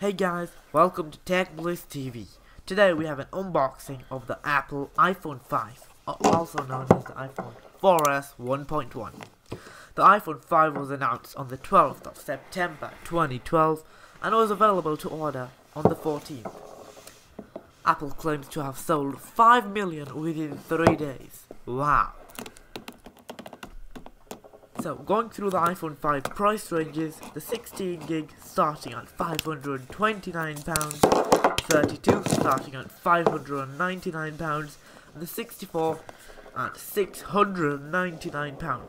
Hey guys, welcome to Tech Bliss TV. Today we have an unboxing of the Apple iPhone 5, also known as the iPhone 4S 1.1. The iPhone 5 was announced on the 12th of September 2012 and was available to order on the 14th. Apple claims to have sold 5 million within 3 days. Wow! So, going through the iPhone 5 price ranges, the 16 gig starting at £529, 32 starting at £599, and the 64 at £699.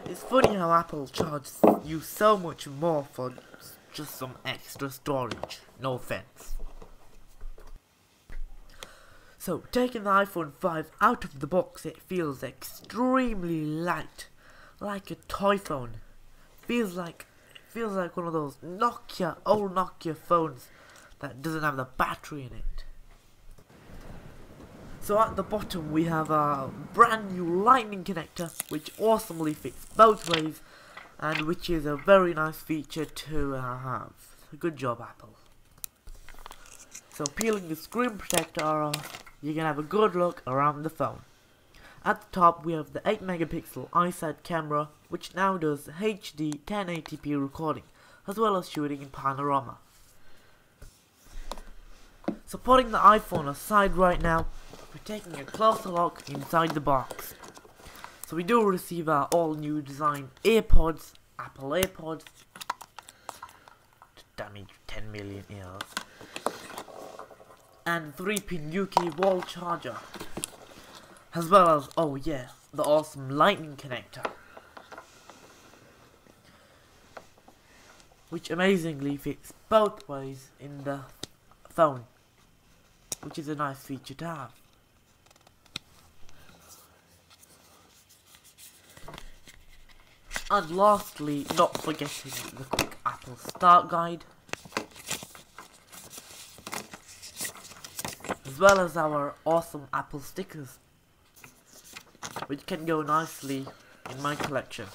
It's funny how Apple charges you so much more for just some extra storage, no offense. So, taking the iPhone 5 out of the box, it feels extremely light. Like a toy phone. Feels like one of those old Nokia phones that doesn't have the battery in it. So at the bottom we have a brand new lightning connector which awesomely fits both ways and which is a very nice feature to have. Good job, Apple. So peeling the screen protector off, you can have a good look around the phone. At the top we have the 8 megapixel iSight camera which now does HD 1080p recording as well as shooting in panorama. So putting the iPhone aside right now, we're taking a closer look inside the box. So we do receive our all new design AirPods, Apple AirPods, damage 10 million ears, and 3-pin UK wall charger. As well as, oh yeah, the awesome lightning connector, which amazingly fits both ways in the phone, which is a nice feature to have. And lastly, not forgetting the quick Apple Start Guide, as well as our awesome Apple stickers, which can go nicely in my collection.